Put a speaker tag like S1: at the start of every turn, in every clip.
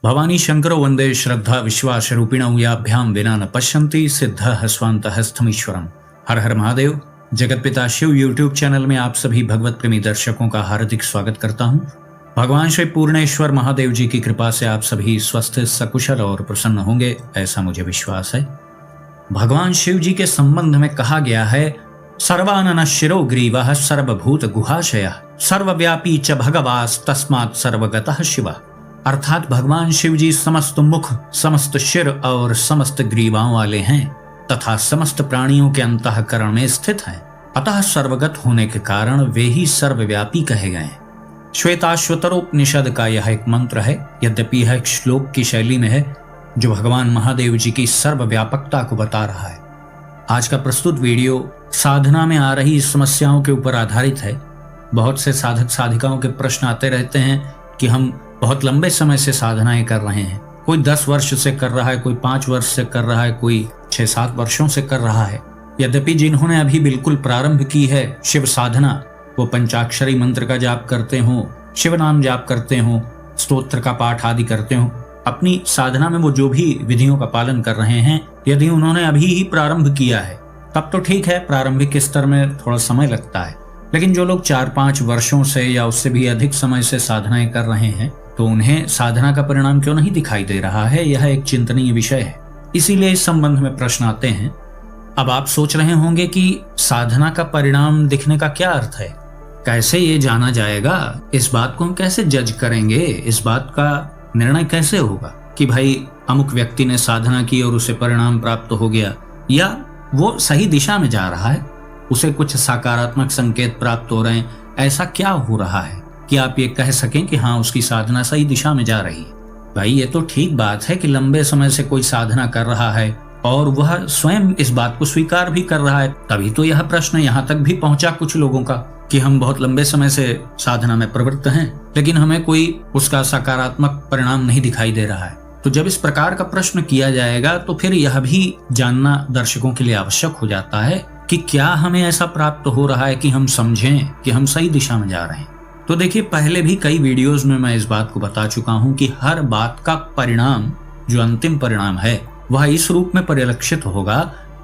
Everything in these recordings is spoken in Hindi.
S1: भवानी शंकरो वंदे श्रद्धा विश्वास रूपिणौ याभ्यां विना न पश्यन्ति सिद्धः स्वान्तहस्थमीश्वरम्। हर हर महादेव। जगतपिता शिव यूट्यूब चैनल में आप सभी भगवत प्रेमी दर्शकों का हार्दिक स्वागत करता हूं। भगवान श्री पूर्णेश्वर महादेव जी की कृपा से आप सभी स्वस्थ सकुशल और प्रसन्न होंगे, ऐसा मुझे विश्वास है। भगवान शिव जी के संबंध में कहा गया है, सर्वानन शिरो ग्रीवः सर्वभूत गुहाशयः सर्वव्यापी च भगवास तस्मात् सर्वगतः शिवः। अर्थात भगवान शिव जी समस्त मुख, समस्त शिर और समस्त ग्रीवाओं वाले हैं तथा समस्त प्राणियों के अंतःकरण में स्थित हैं। अतः सर्वगत होने के कारण वे ही सर्वव्यापी कहे गए। श्वेताश्वतरोपनिषद का यह एक मंत्र है, यद्यपि यह एक श्लोक की शैली में है जो भगवान महादेव जी की सर्वव्यापकता को बता रहा है। आज का प्रस्तुत वीडियो साधना में आ रही समस्याओं के ऊपर आधारित है। बहुत से साधक साधिकाओं के प्रश्न आते रहते हैं कि हम बहुत लंबे समय से साधनाएं कर रहे हैं। कोई 10 वर्ष से कर रहा है, कोई 5 वर्ष से कर रहा है, कोई 6-7 वर्षों से कर रहा है। यद्यपि जिन्होंने अभी बिल्कुल प्रारंभ की है शिव साधना, वो पंचाक्षरी मंत्र का जाप करते हो, शिव नाम जाप करते हो, स्तोत्र का पाठ आदि करते हो, अपनी साधना में वो जो भी विधियों का पालन कर रहे हैं, यदि उन्होंने अभी ही प्रारंभ किया है तब तो ठीक है, प्रारंभिक स्तर में थोड़ा समय लगता है। लेकिन जो लोग 4-5 वर्षों से या उससे भी अधिक समय से साधनाएं कर रहे हैं, तो उन्हें साधना का परिणाम क्यों नहीं दिखाई दे रहा है, यह एक चिंतनीय विषय है। इसीलिए इस संबंध में प्रश्न आते हैं। अब आप सोच रहे होंगे कि साधना का परिणाम दिखने का क्या अर्थ है, कैसे ये जाना जाएगा, इस बात को हम कैसे जज करेंगे, इस बात का निर्णय कैसे होगा कि भाई अमुक व्यक्ति ने साधना की और उसे परिणाम प्राप्त हो गया, या वो सही दिशा में जा रहा है, उसे कुछ सकारात्मक संकेत प्राप्त हो रहे हैं। ऐसा क्या हो रहा है कि आप ये कह सकें कि हाँ, उसकी साधना सही दिशा में जा रही है। भाई ये तो ठीक बात है कि लंबे समय से कोई साधना कर रहा है और वह स्वयं इस बात को स्वीकार भी कर रहा है, तभी तो यह प्रश्न यहाँ तक भी पहुंचा कुछ लोगों का कि हम बहुत लंबे समय से साधना में प्रवृत्त हैं, लेकिन हमें कोई उसका सकारात्मक परिणाम नहीं दिखाई दे रहा है। तो जब इस प्रकार का प्रश्न किया जाएगा तो फिर यह भी जानना दर्शकों के लिए आवश्यक हो जाता है कि क्या हमें ऐसा प्राप्त हो रहा है कि हम समझें कि हम सही दिशा में जा रहे हैं। तो देखिए, पहले भी कई वीडियोस में मैं इस बात को बता चुका हूं कि हर बात का परिणाम, जो अंतिम परिणाम है, वह इस रूप में परिलक्षित होगा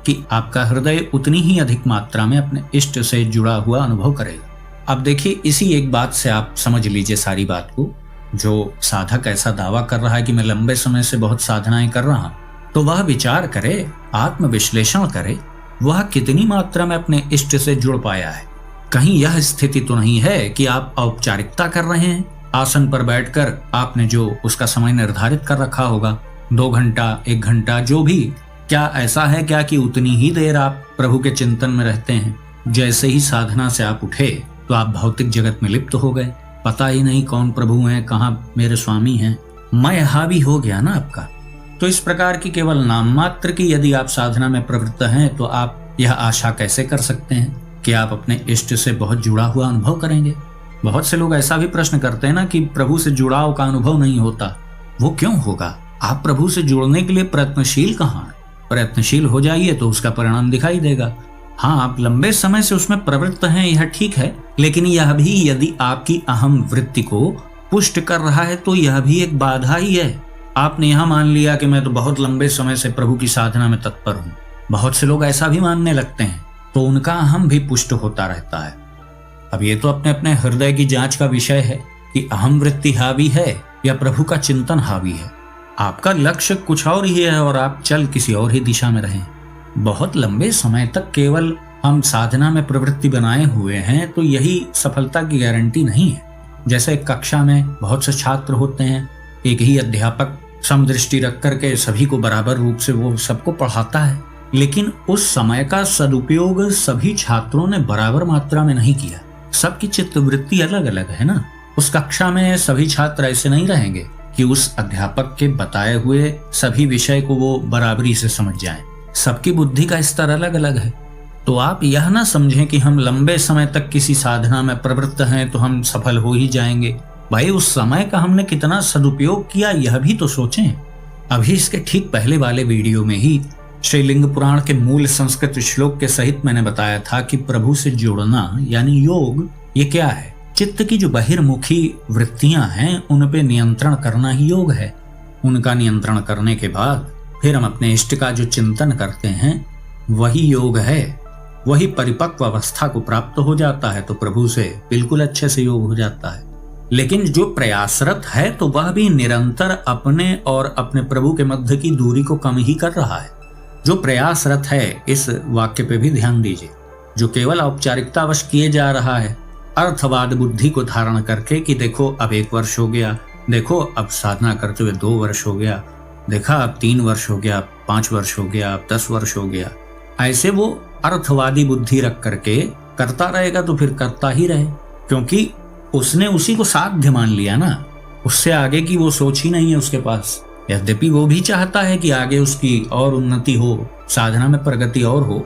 S1: कि आपका हृदय उतनी ही अधिक मात्रा में अपने इष्ट से जुड़ा हुआ अनुभव करेगा। अब देखिए, इसी एक बात से आप समझ लीजिए सारी बात को। जो साधक ऐसा दावा कर रहा है कि मैं लंबे समय से बहुत साधनाएं कर रहा हूं, तो वह विचार करे, आत्मविश्लेषण करे, वह कितनी मात्रा में अपने इष्ट से जुड़ पाया है। कहीं यह स्थिति तो नहीं है कि आप औपचारिकता कर रहे हैं, आसन पर बैठकर आपने जो उसका समय निर्धारित कर रखा होगा, 2 घंटा 1 घंटा जो भी, क्या ऐसा है क्या कि उतनी ही देर आप प्रभु के चिंतन में रहते हैं? जैसे ही साधना से आप उठे तो आप भौतिक जगत में लिप्त हो गए, पता ही नहीं कौन प्रभु हैं, कहाँ मेरे स्वामी हैं, मैं हावी हो गया ना आपका। तो इस प्रकार की केवल नाम मात्र की यदि आप साधना में प्रवृत्त हैं तो आप यह आशा कैसे कर सकते हैं कि आप अपने इष्ट से बहुत जुड़ा हुआ अनुभव करेंगे। बहुत से लोग ऐसा भी प्रश्न करते हैं ना कि प्रभु से जुड़ाव का अनुभव नहीं होता। वो क्यों होगा? आप प्रभु से जुड़ने के लिए प्रयत्नशील कहाँ हैं? प्रयत्नशील हो जाइए तो उसका परिणाम दिखाई देगा। हाँ, आप लंबे समय से उसमें प्रवृत्त हैं, यह ठीक है, लेकिन यह भी यदि आपकी अहम वृत्ति को पुष्ट कर रहा है तो यह भी एक बाधा ही है। आपने यह मान लिया कि मैं तो बहुत लंबे समय से प्रभु की साधना में तत्पर हूँ। बहुत से लोग ऐसा भी मानने लगते हैं, तो उनका अहम भी पुष्ट होता रहता है। अब ये तो अपने अपने हृदय की जांच का विषय है कि अहम वृत्ति हावी है या प्रभु का चिंतन हावी है। आपका लक्ष्य कुछ और ही है और आप चल किसी और ही दिशा में रहें। बहुत लंबे समय तक केवल हम साधना में प्रवृत्ति बनाए हुए हैं तो यही सफलता की गारंटी नहीं है। जैसे कक्षा में बहुत से छात्र होते हैं, एक ही अध्यापक समदृष्टि रख करके सभी को बराबर रूप से वो सबको पढ़ाता है, लेकिन उस समय का सदुपयोग सभी छात्रों ने बराबर मात्रा में नहीं किया। सबकी चित्तवृत्ति अलग अलग है ना। उस कक्षा में सभी छात्र ऐसे नहीं रहेंगे कि उस अध्यापक के बताए हुए सभी विषय को वो बराबरी से समझ जाएं। सबकी बुद्धि का स्तर अलग अलग है। तो आप यह ना समझें कि हम लंबे समय तक किसी साधना में प्रवृत्त हैं तो हम सफल हो ही जाएंगे। भाई, उस समय का हमने कितना सदुपयोग किया यह भी तो सोचें। अभी इसके ठीक पहले वाले वीडियो में ही श्री लिंग पुराण के मूल संस्कृत श्लोक के सहित मैंने बताया था कि प्रभु से जुड़ना यानी योग, ये क्या है? चित्त की जो बहिर्मुखी वृत्तियां हैं उन पे नियंत्रण करना ही योग है। उनका नियंत्रण करने के बाद फिर हम अपने इष्ट का जो चिंतन करते हैं वही योग है, वही परिपक्व अवस्था को प्राप्त हो जाता है तो प्रभु से बिल्कुल अच्छे से योग हो जाता है। लेकिन जो प्रयासरत है तो वह भी निरंतर अपने और अपने प्रभु के मध्य की दूरी को कम ही कर रहा है। जो प्रयासरत है, इस वाक्य पे भी ध्यान दीजिए, जो केवल औपचारिकतावश किए जा रहा है अर्थवाद बुद्धि को धारण करके कि देखो अब 1 वर्ष हो गया, देखो अब साधना करते हुए 2 वर्ष हो गया, देखा अब 3 वर्ष हो गया, 5 वर्ष हो गया, अब 10 वर्ष हो गया, ऐसे वो अर्थवादी बुद्धि रख करके करता रहेगा तो फिर करता ही रहे, क्योंकि उसने उसी को साध्य मान लिया ना। उससे आगे की वो सोच ही नहीं है उसके पास। यद्यपि वो भी चाहता है कि आगे उसकी और उन्नति हो, साधना में प्रगति और हो।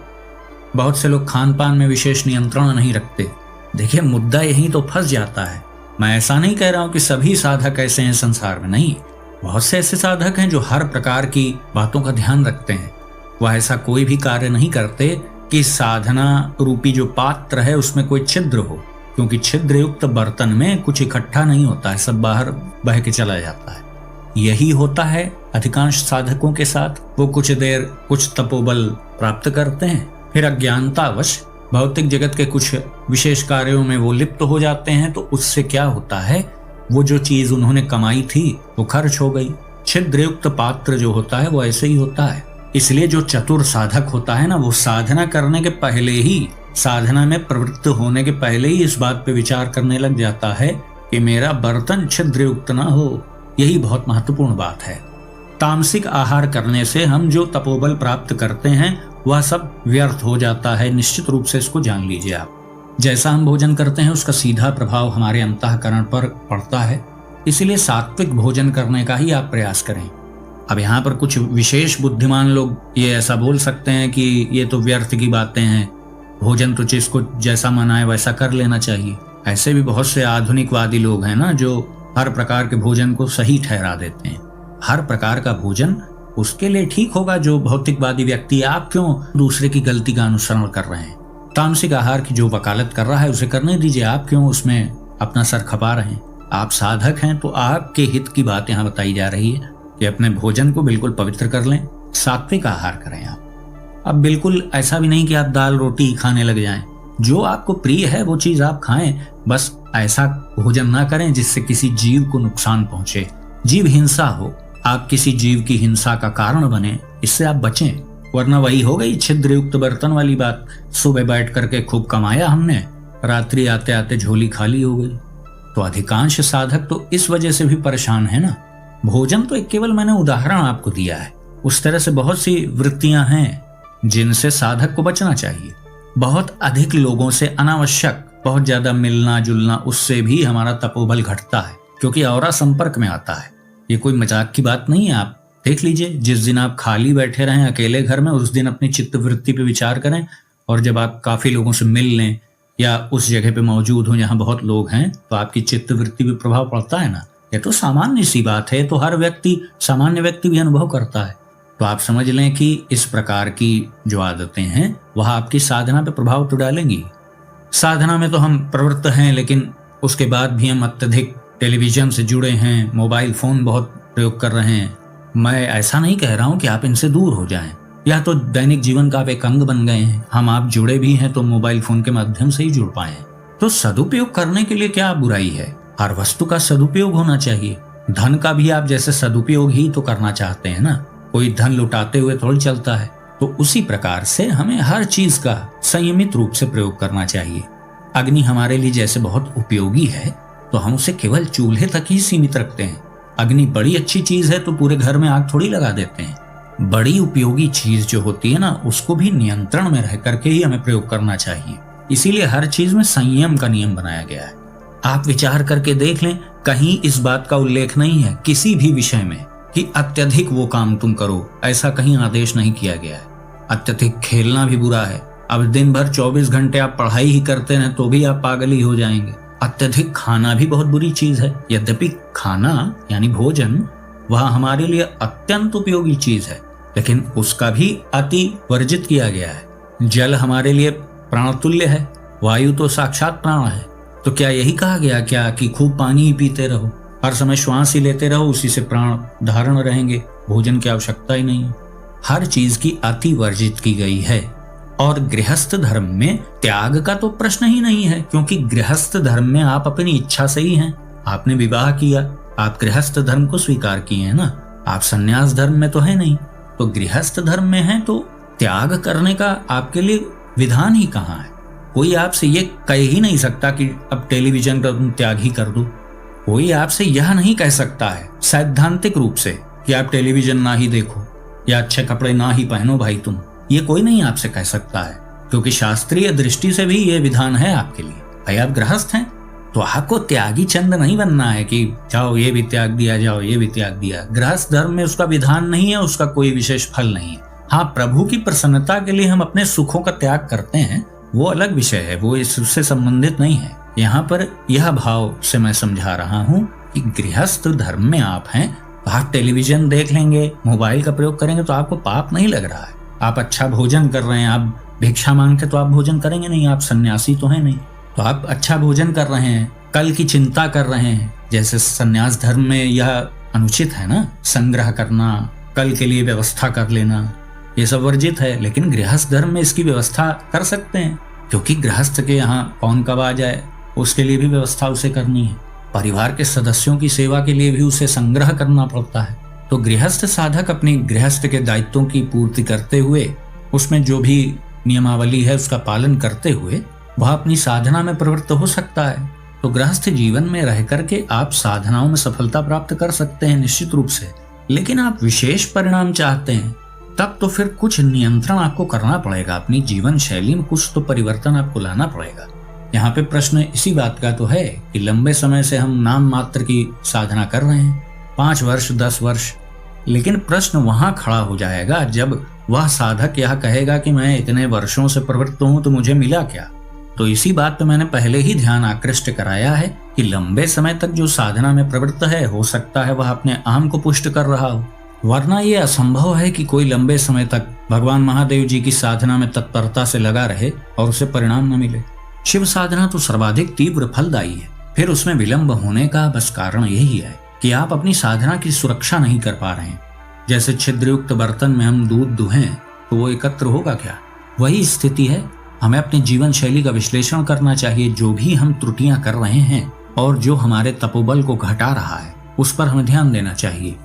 S1: बहुत से लोग खान पान में विशेष नियंत्रण नहीं रखते। देखिए, मुद्दा यही तो फंस जाता है। मैं ऐसा नहीं कह रहा हूं कि सभी साधक ऐसे हैं संसार में, नहीं। बहुत से ऐसे साधक हैं जो हर प्रकार की बातों का ध्यान रखते हैं। वह ऐसा कोई भी कार्य नहीं करते कि साधना रूपी जो पात्र है उसमें कोई छिद्र हो, क्योंकि छिद्र युक्त बर्तन में कुछ इकट्ठा नहीं होता है, सब बाहर बह के चला जाता है। यही होता है अधिकांश साधकों के साथ। वो कुछ देर कुछ तपोबल प्राप्त करते हैं, फिर अज्ञानतावश भौतिक जगत के कुछ विशेष कार्यों में वो लिप्त हो जाते हैं। तो उससे क्या होता है, वो जो चीज उन्होंने कमाई थी वो खर्च हो गई। छिद्रयुक्त पात्र जो होता है वो ऐसे ही होता है। इसलिए जो चतुर साधक होता है ना, वो साधना करने के पहले ही, साधना में प्रवृत्त होने के पहले ही इस बात पे विचार करने लग जाता है कि मेरा बर्तन छिद्रयुक्त ना हो। यही बहुत महत्वपूर्ण बात है। तामसिक आहार करने से हम जो तपोबल प्राप्त करते हैं वह सब व्यर्थ हो जाता है। निश्चित रूप से इसको जान लीजिए आप। जैसा हम भोजन करते हैं उसका सीधा प्रभाव हमारे अंतःकरण पर पड़ता है। इसीलिए सात्विक भोजन करने का ही आप प्रयास करें। अब यहाँ पर कुछ विशेष बुद्धिमान लोग ये ऐसा बोल सकते हैं कि ये तो व्यर्थ की बातें हैं, भोजन तो जिसको जैसा मन आए वैसा कर लेना चाहिए। ऐसे भी बहुत से आधुनिकवादी लोग हैं ना, जो हर प्रकार के भोजन को सही ठहरा देते हैं। हर प्रकार का भोजन उसके लिए ठीक होगा जो भौतिकवादी व्यक्ति। आप क्यों दूसरे की गलती का अनुसरण कर रहे हैं? तामसिक आहार की जो वकालत कर रहा है उसे करने दीजिए। आप क्यों उसमें अपना सर खपा रहे हैं? आप साधक हैं तो आपके हित की बात यहाँ बताई जा रही है कि अपने भोजन को बिल्कुल पवित्र कर लें, सात्विक आहार करें आप। अब बिल्कुल ऐसा भी नहीं कि आप दाल रोटी खाने लग जाएं। जो आपको प्रिय है वो चीज आप खाएं, बस ऐसा भोजन ना करें जिससे किसी जीव को नुकसान पहुंचे, जीव हिंसा हो, आप किसी जीव की हिंसा का कारण बने, इससे आप बचें। वरना वही हो गई छिद्रयुक्त बर्तन वाली बात। सुबह बैठ करके खूब कमाया हमने, रात्रि आते आते झोली खाली हो गई। तो अधिकांश साधक तो इस वजह से भी परेशान है ना। भोजन तो एक केवल मैंने उदाहरण आपको दिया है। उस तरह से बहुत सी वृत्तियां हैं जिनसे साधक को बचना चाहिए। बहुत अधिक लोगों से अनावश्यक बहुत ज्यादा मिलना जुलना, उससे भी हमारा तपोबल घटता है, क्योंकि औरा संपर्क में आता है। ये कोई मजाक की बात नहीं है। आप देख लीजिए, जिस दिन आप खाली बैठे रहें अकेले घर में, उस दिन अपनी चित्त वृत्ति पे विचार करें, और जब आप काफी लोगों से मिल लें या उस जगह पे मौजूद हो जहां बहुत लोग हैं, तो आपकी चित्त वृत्ति पे प्रभाव पड़ता है ना। ये तो सामान्य सी बात है, तो हर व्यक्ति, सामान्य व्यक्ति भी अनुभव करता है। तो आप समझ लें कि इस प्रकार की जो आदतें हैं वह आपकी साधना पे प्रभाव तो डालेंगी। साधना में तो हम प्रवृत्त हैं, लेकिन उसके बाद भी हम अत्यधिक टेलीविजन से जुड़े हैं, मोबाइल फोन बहुत प्रयोग कर रहे हैं। मैं ऐसा नहीं कह रहा हूं कि आप इनसे दूर हो जाएं, या तो दैनिक जीवन का आप एक अंग बन गए हैं। हम आप जुड़े भी हैं तो मोबाइल फोन के माध्यम से ही जुड़ पाए। तो सदुपयोग करने के लिए क्या बुराई है? हर वस्तु का सदुपयोग होना चाहिए। धन का भी आप जैसे सदुपयोग ही तो करना चाहते हैं ना, कोई धन लुटाते हुए थोड़ी चलता है। तो उसी प्रकार से हमें हर चीज का संयमित रूप से प्रयोग करना चाहिए। अग्नि हमारे लिए जैसे बहुत उपयोगी है, तो हम उसे केवल चूल्हे तक ही सीमित रखते हैं। अग्नि बड़ी अच्छी चीज है तो पूरे घर में आग थोड़ी लगा देते हैं। बड़ी उपयोगी चीज जो होती है ना, उसको भी नियंत्रण में रह करके ही हमें प्रयोग करना चाहिए। इसीलिए हर चीज में संयम का नियम बनाया गया है। आप विचार करके देख लें, कहीं इस बात का उल्लेख नहीं है किसी भी विषय में कि अत्यधिक वो काम तुम करो, ऐसा कहीं आदेश नहीं किया गया है। अत्यधिक खेलना भी बुरा है। अब दिन भर 24 घंटे आप पढ़ाई ही करते रहें तो भी आप पागल ही हो जाएंगे। अत्यधिक खाना भी बहुत बुरी चीज है। यद्यपि खाना यानी भोजन वह हमारे लिए अत्यंत उपयोगी चीज है, लेकिन उसका भी अति वर्जित किया गया है। जल हमारे लिए प्राणतुल्य है, वायु तो साक्षात प्राण है। तो क्या यही कहा गया क्या कि खूब पानी ही पीते रहो? हर समय श्वास ही लेते रहो, उसी से प्राण धारण रहेंगे, भोजन की आवश्यकता ही नहीं है। हर चीज की अति वर्जित की गई है। और गृहस्थ धर्म में त्याग का तो प्रश्न ही नहीं है, क्योंकि गृहस्थ धर्म में आप अपनी इच्छा से ही हैं। आपने विवाह किया, आप गृहस्थ धर्म को स्वीकार किए हैं ना, आप संन्यास धर्म में तो है नहीं। तो गृहस्थ धर्म में है तो त्याग करने का आपके लिए विधान ही कहाँ है। कोई आपसे ये कह ही नहीं सकता कि अब टेलीविजन का तुम त्याग ही कर दो। कोई आपसे यह नहीं कह सकता है सैद्धांतिक रूप से कि आप टेलीविजन ना ही देखो या अच्छे कपड़े ना ही पहनो भाई तुम। ये कोई नहीं आपसे कह सकता है, क्योंकि शास्त्रीय दृष्टि से भी ये विधान है आपके लिए। भाई आप गृहस्थ हैं तो आपको त्यागी चंद नहीं बनना है कि जाओ ये भी त्याग दिया, जाओ ये भी त्याग दिया। गृहस्थ धर्म में उसका विधान नहीं है, उसका कोई विशेष फल नहीं है। हाँ, प्रभु की प्रसन्नता के लिए हम अपने सुखों का त्याग करते हैं, वो अलग विषय है, वो इससे संबंधित नहीं है। यहाँ पर यह भाव से मैं समझा रहा हूँ कि गृहस्थ धर्म में आप हैं तो आप टेलीविजन देख लेंगे, मोबाइल का प्रयोग करेंगे तो आपको पाप नहीं लग रहा है। आप अच्छा भोजन कर रहे हैं, आप भिक्षा मांग के तो आप भोजन करेंगे नहीं, आप सन्यासी तो है नहीं, तो आप अच्छा भोजन कर रहे हैं, कल की चिंता कर रहे हैं। जैसे सन्यास धर्म में यह अनुचित है ना, संग्रह करना, कल के लिए व्यवस्था कर लेना, ये सब वर्जित है। लेकिन गृहस्थ धर्म में इसकी व्यवस्था कर सकते हैं, क्योंकि गृहस्थ के यहाँ कौन कब आ जाए उसके लिए भी व्यवस्था उसे करनी है। परिवार के सदस्यों की सेवा के लिए भी उसे संग्रह करना पड़ता है। तो गृहस्थ साधक अपनी गृहस्थ के दायित्वों की पूर्ति करते हुए, उसमें जो भी नियमावली है उसका पालन करते हुए वह अपनी साधना में प्रवृत्त हो सकता है। तो गृहस्थ जीवन में रह करके आप साधनाओं में सफलता प्राप्त कर सकते हैं निश्चित रूप से। लेकिन आप विशेष परिणाम चाहते हैं तब तो फिर कुछ नियंत्रण आपको करना पड़ेगा, अपनी जीवन शैली में कुछ तो परिवर्तन आपको लाना पड़ेगा। यहाँ पे प्रश्न इसी बात का तो है कि लंबे समय से हम नाम मात्र की साधना कर रहे हैं, 5 वर्ष 10 वर्ष, लेकिन प्रश्न वहां खड़ा हो जाएगा जब वह साधक यह कहेगा कि मैं इतने वर्षों से प्रवृत्त हूं तो मुझे मिला क्या। तो इसी बात पे मैंने पहले ही ध्यान आकृष्ट कराया है कि लंबे समय तक जो साधना में प्रवृत्त है, हो सकता है वह अपने आम को पुष्ट कर रहा हो, वरना ये असंभव है कि कोई लंबे समय तक भगवान महादेव जी की साधना में तत्परता से लगा रहे और उसे परिणाम न मिले। शिव साधना तो सर्वाधिक तीव्र फलदायी है, फिर उसमें विलंब होने का बस कारण यही है कि आप अपनी साधना की सुरक्षा नहीं कर पा रहे हैं। जैसे छिद्रयुक्त बर्तन में हम दूध दुहें तो वो एकत्र होगा क्या, वही स्थिति है। हमें अपनी जीवन शैली का विश्लेषण करना चाहिए, जो भी हम त्रुटियां कर रहे हैं और जो हमारे तपोबल को घटा रहा है उस पर हमें ध्यान देना चाहिए।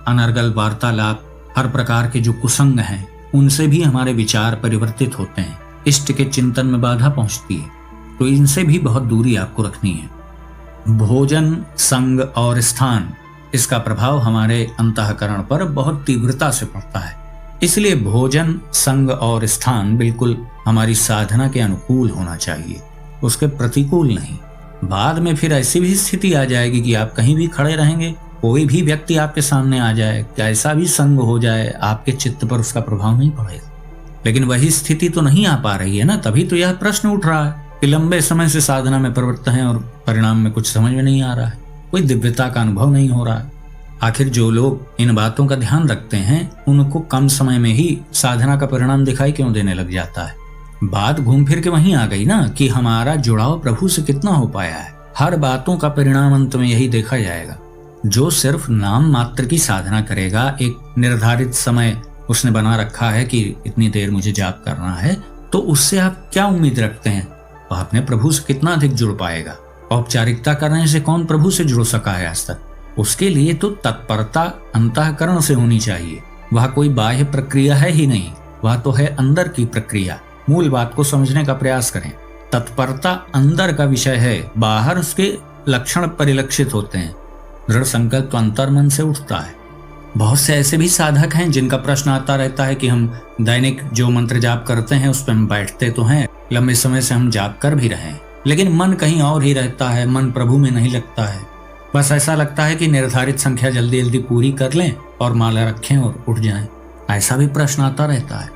S1: अनर्गल वार्तालाप, हर प्रकार के जो कुसंग हैं उनसे भी हमारे विचार परिवर्तित होते हैं, इष्ट के चिंतन में बाधा पहुंचती है, तो इनसे भी बहुत दूरी आपको रखनी है। भोजन, संग और स्थान, इसका प्रभाव हमारे अंतःकरण पर बहुत तीव्रता से पड़ता है। इसलिए भोजन, संग और स्थान बिल्कुल हमारी साधना के अनुकूल होना चाहिए, उसके प्रतिकूल नहीं। बाद में फिर ऐसी भी स्थिति आ जाएगी कि आप कहीं भी खड़े रहेंगे, कोई भी व्यक्ति आपके सामने आ जाए, कैसा भी संग हो जाए, आपके चित्त पर उसका प्रभाव नहीं पड़ेगा। लेकिन वही स्थिति तो नहीं आ पा रही है ना, तभी तो यह प्रश्न उठ रहा है कि लंबे समय से साधना में प्रवृत्त हैं और परिणाम में कुछ समझ में नहीं आ रहा है, कोई दिव्यता का अनुभव नहीं हो रहा है। आखिर जो लोग इन बातों का ध्यान रखते हैं उनको कम समय में ही साधना का परिणाम दिखाई क्यों देने लग जाता है। बात घूम फिर के वहीं आ गई ना कि हमारा जुड़ाव प्रभु से कितना हो पाया है। हर बातों का परिणाम अंत में यही देखा जाएगा। जो सिर्फ नाम मात्र की साधना करेगा, एक निर्धारित समय उसने बना रखा है कि इतनी देर मुझे जाप करना है, तो उससे आप क्या उम्मीद रखते हैं, वह अपने प्रभु से कितना अधिक जुड़ पाएगा। औपचारिकता करने से कौन प्रभु से जुड़ सका है आज तक। उसके लिए तो तत्परता अंतःकरण से होनी चाहिए, वह कोई बाह्य प्रक्रिया है ही नहीं, वह तो है अंदर की प्रक्रिया। मूल बात को समझने का प्रयास करें। तत्परता अंदर का विषय है, बाहर उसके लक्षण परिलक्षित होते हैं। दृढ़ संकल्प तो अंतर मन से उठता है। बहुत से ऐसे भी साधक हैं जिनका प्रश्न आता रहता है कि हम दैनिक जो मंत्र जाप करते हैं उस पर हम बैठते तो हैं, लंबे समय से हम जाप कर भी रहे हैं, लेकिन मन कहीं और ही रहता है, मन प्रभु में नहीं लगता है। बस ऐसा लगता है कि निर्धारित संख्या जल्दी जल्दी पूरी कर लें और माला रखें और उठ जाएं। ऐसा भी प्रश्न आता रहता है।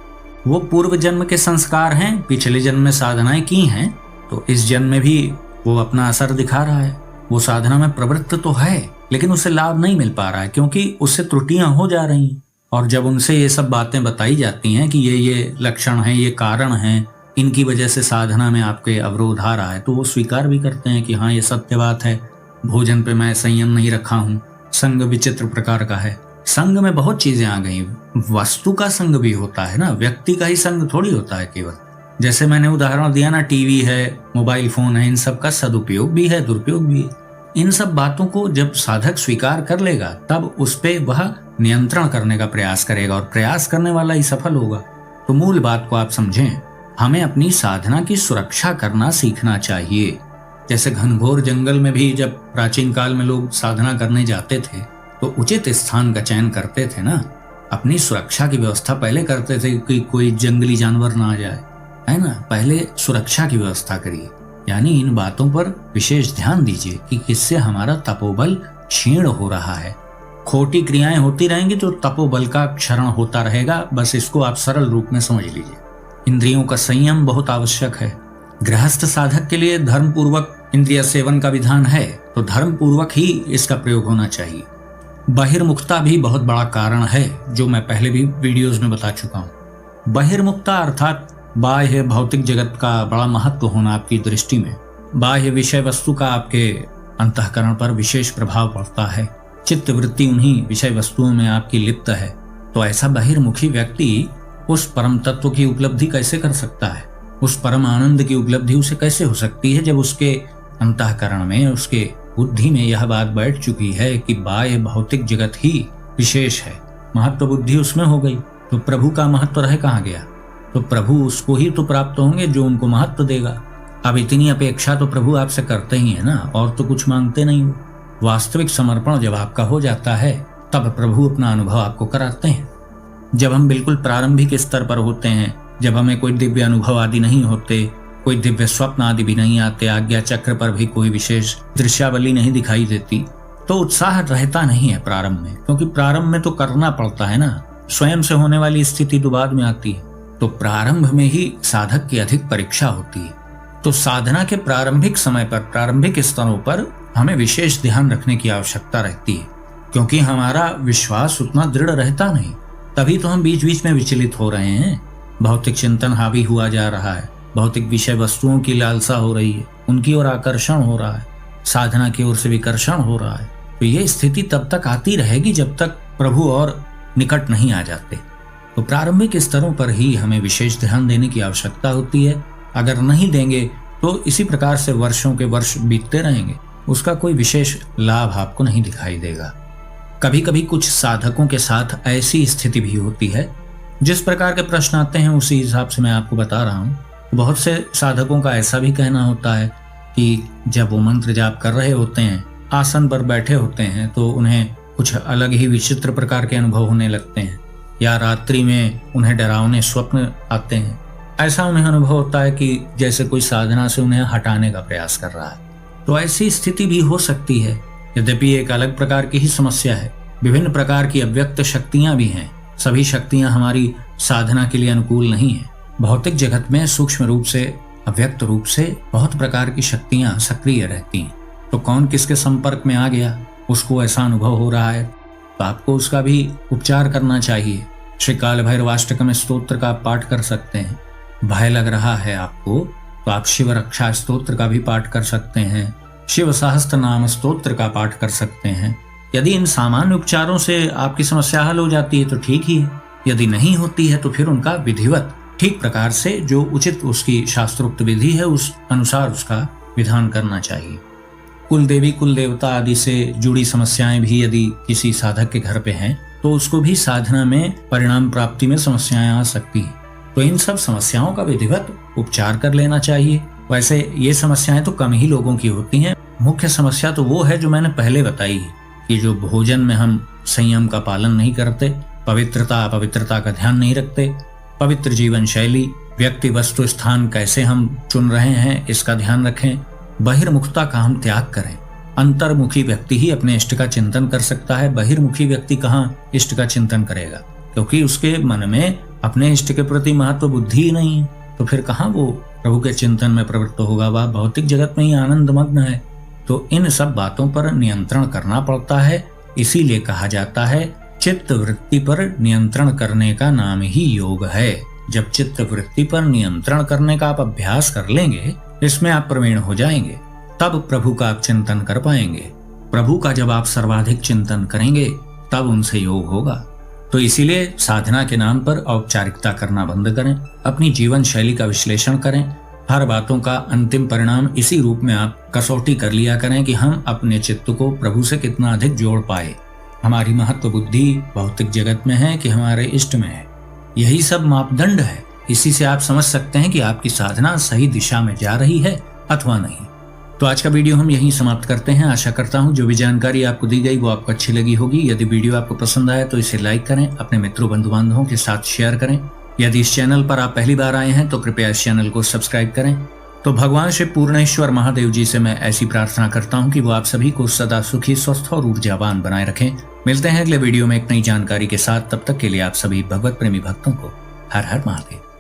S1: वो पूर्व जन्म के संस्कार हैं, पिछले जन्म में साधनाएं की हैं, तो इस जन्म में भी वो अपना असर दिखा रहा है। वो साधना में प्रवृत्त तो है, लेकिन उसे लाभ नहीं मिल पा रहा है, क्योंकि उससे त्रुटियां हो जा रही हैं। और जब उनसे ये सब बातें बताई जाती हैं कि ये लक्षण हैं, ये कारण हैं, इनकी वजह से साधना में आपके अवरोध आ रहा है, तो वो स्वीकार भी करते हैं कि हाँ ये सत्य बात है, भोजन पे मैं संयम नहीं रखा हूँ, संग विचित्र प्रकार का है। संग में बहुत चीजें आ गई, वस्तु का संग भी होता है ना, व्यक्ति का ही संग थोड़ी होता है केवल। जैसे मैंने उदाहरण दिया ना, टीवी है, मोबाइल फोन है, इन सब का सदुपयोग भी है, दुरुपयोग भी है। इन सब बातों को जब साधक स्वीकार कर लेगा तब उस पे वह नियंत्रण करने का प्रयास करेगा और प्रयास करने वाला ही सफल होगा। तो मूल बात को आप समझें, हमें अपनी साधना की सुरक्षा करना सीखना चाहिए। जैसे घनघोर जंगल में भी जब प्राचीन काल में लोग साधना करने जाते थे तो उचित स्थान का चयन करते थे ना, अपनी सुरक्षा की व्यवस्था पहले करते थे कि कोई जंगली जानवर ना आ जाए, है ना। पहले सुरक्षा की व्यवस्था करिए, यानी इन बातों पर विशेष ध्यान दीजिए कि किससे हमारा तपोबल क्षीण हो रहा है। खोटी क्रियाएं होती रहेंगी तो तपोबल का क्षरण होता रहेगा। बस इसको आप सरल रूप में समझ लीजिए। इंद्रियों का संयम बहुत आवश्यक है। गृहस्थ साधक के लिए धर्म पूर्वक इंद्रिय सेवन का विधान है, तो धर्म पूर्वक ही इसका प्रयोग होना चाहिए। बहिर्मुखता भी बहुत बड़ा कारण है, जो मैं पहले भी वीडियोस में बता चुका हूँ। बहिर्मुखता अर्थात बाह्य भौतिक जगत का बड़ा महत्व होना आपकी दृष्टि में। बाह्य विषय वस्तु का आपके अंतःकरण पर विशेष प्रभाव पड़ता है। चित्त वृत्ति उन्हीं विषय वस्तुओं में आपकी लिप्त है। तो ऐसा बहिर्मुखी व्यक्ति उस परम तत्व की उपलब्धि कैसे कर सकता है? उस परम आनंद की उपलब्धि उसे कैसे हो सकती है जब उसके अंतःकरण में, उसके बुद्धि में यह बात बैठ चुकी है कि बाह्य भौतिक जगत ही विशेष है। महत्व बुद्धि उसमें हो गई तो प्रभु का महत्व रह कहाँ गया? तो प्रभु उसको ही तो प्राप्त होंगे जो उनको महत्व देगा। अब इतनी अपेक्षा तो प्रभु आपसे करते ही है ना, और तो कुछ मांगते नहीं हो। वास्तविक समर्पण जब आपका हो जाता है तब प्रभु अपना अनुभव आपको कराते हैं। जब हम बिल्कुल प्रारंभिक स्तर पर होते हैं, जब हमें कोई दिव्य अनुभव आदि नहीं होते, कोई दिव्य स्वप्न आदि भी नहीं आते, आज्ञा चक्र पर भी कोई विशेष दृश्यावली नहीं दिखाई देती, तो उत्साह रहता नहीं है प्रारंभ में, क्योंकि प्रारंभ में तो करना पड़ता है ना। स्वयं से होने वाली स्थिति तो बाद में आती है। तो प्रारंभ में ही साधक की अधिक परीक्षा होती है। तो साधना के प्रारंभिक समय पर, प्रारंभिक स्तरों पर हमें विशेष ध्यान रखने की आवश्यकता रहती है, क्योंकि हमारा विश्वास उतना दृढ़ रहता नहीं। तभी तो हम बीच बीच में विचलित हो रहे हैं। भौतिक चिंतन हावी हुआ जा रहा है, भौतिक विषय वस्तुओं की लालसा हो रही है, उनकी ओर आकर्षण हो रहा है, साधना की ओर से विकर्षण हो रहा है। तो ये स्थिति तब तक आती रहेगी जब तक प्रभु और निकट नहीं आ जाते। तो प्रारंभिक स्तरों पर ही हमें विशेष ध्यान देने की आवश्यकता होती है। अगर नहीं देंगे तो इसी प्रकार से वर्षों के वर्ष बीतते रहेंगे, उसका कोई विशेष लाभ आपको नहीं दिखाई देगा। कभी कभी कुछ साधकों के साथ ऐसी स्थिति भी होती है, जिस प्रकार के प्रश्न आते हैं उसी हिसाब से मैं आपको बता रहा हूँ। बहुत से साधकों का ऐसा भी कहना होता है कि जब वो मंत्र जाप कर रहे होते हैं, आसन पर बैठे होते हैं, तो उन्हें कुछ अलग ही विचित्र प्रकार के अनुभव होने लगते हैं, या रात्रि में उन्हें डरावने स्वप्न आते हैं। ऐसा उन्हें अनुभव होता है कि जैसे कोई साधना से उन्हें हटाने का प्रयास कर रहा है। तो ऐसी स्थिति भी हो सकती है। यद्यपि एक अलग प्रकार की ही समस्या है। विभिन्न प्रकार की अव्यक्त शक्तियां भी हैं। सभी शक्तियां हमारी साधना के लिए अनुकूल नहीं है। भौतिक जगत में सूक्ष्म रूप से, अव्यक्त रूप से बहुत प्रकार की शक्तियां सक्रिय रहती हैं। तो कौन किसके संपर्क में आ गया, उसको ऐसा अनुभव हो रहा है, तो आपको उसका भी उपचार करना चाहिए। श्री काल भैरवाष्टकम स्तोत्र का पाठ कर सकते हैं। भय लग रहा है आपको तो आप शिव रक्षा स्तोत्र का भी पाठ कर सकते हैं, शिव सहस्त्र नाम स्तोत्र का पाठ कर सकते हैं। यदि इन सामान्य उपचारों से आपकी समस्या हल हो जाती है तो ठीक ही है। यदि नहीं होती है तो फिर उनका विधिवत ठीक प्रकार से जो उचित उसकी शास्त्रोक्त विधि है उस अनुसार उसका विधान करना चाहिए। कुल देवी कुल देवता आदि से जुड़ी समस्याएं भी यदि किसी साधक के घर पे हैं तो उसको भी साधना में परिणाम प्राप्ति में समस्याएं आ सकती हैं। तो इन सब समस्याओं का विधिवत उपचार कर लेना चाहिए। वैसे ये समस्याएं तो कम ही लोगों की होती हैं। मुख्य समस्या तो वो है जो मैंने पहले बताई है कि जो भोजन में हम संयम का पालन नहीं करते, पवित्रता अपवित्रता का ध्यान नहीं रखते, पवित्र जीवन शैली, व्यक्ति वस्तु स्थान कैसे हम चुन रहे हैं इसका ध्यान रखें, बहिर्मुखता का हम त्याग करें। अंतर्मुखी व्यक्ति ही अपने इष्ट का चिंतन कर सकता है। बहिर्मुखी व्यक्ति कहाँ इष्ट का चिंतन करेगा, क्योंकि उसके मन में अपने इष्ट के प्रति महत्व बुद्धि ही नहीं है। तो फिर कहाँ वो प्रभु के चिंतन में प्रवृत्त होगा, वह भौतिक जगत में ही आनंद मग्न है। तो इन सब बातों पर नियंत्रण करना पड़ता है। इसीलिए कहा जाता है चित्त वृत्ति पर नियंत्रण करने का नाम ही योग है। जब चित्त वृत्ति पर नियंत्रण करने का आप अभ्यास कर लेंगे, इसमें आप प्रवीण हो जाएंगे, तब प्रभु का आप चिंतन कर पाएंगे। प्रभु का जब आप सर्वाधिक चिंतन करेंगे तब उनसे योग होगा। तो इसीलिए साधना के नाम पर औपचारिकता करना बंद करें, अपनी जीवन शैली का विश्लेषण करें। हर बातों का अंतिम परिणाम इसी रूप में आप कसौटी कर लिया करें कि हम अपने चित्त को प्रभु से कितना अधिक जोड़ पाए। हमारी महत्व बुद्धि भौतिक जगत में है कि हमारे इष्ट में है, यही सब मापदंड है। इसी से आप समझ सकते हैं कि आपकी साधना सही दिशा में जा रही है अथवा नहीं। तो आज का वीडियो हम यहीं समाप्त करते हैं। आशा करता हूं जो भी जानकारी आपको दी गई वो आपको अच्छी लगी होगी। यदि वीडियो आपको पसंद आए तो इसे लाइक करें, अपने मित्रों बंधु बांधवों के साथ शेयर करें। यदि इस चैनल पर आप पहली बार आए हैं तो कृपया इस चैनल को सब्सक्राइब करें। तो भगवान श्री पूर्णेश्वर महादेव जी से मैं ऐसी प्रार्थना करता हूँ कि वो आप सभी को सदा सुखी, स्वस्थ और ऊर्जावान बनाए रखें। मिलते हैं अगले वीडियो में एक नई जानकारी के साथ। तब तक के लिए आप सभी भगवत प्रेमी भक्तों को हर हर महादेव।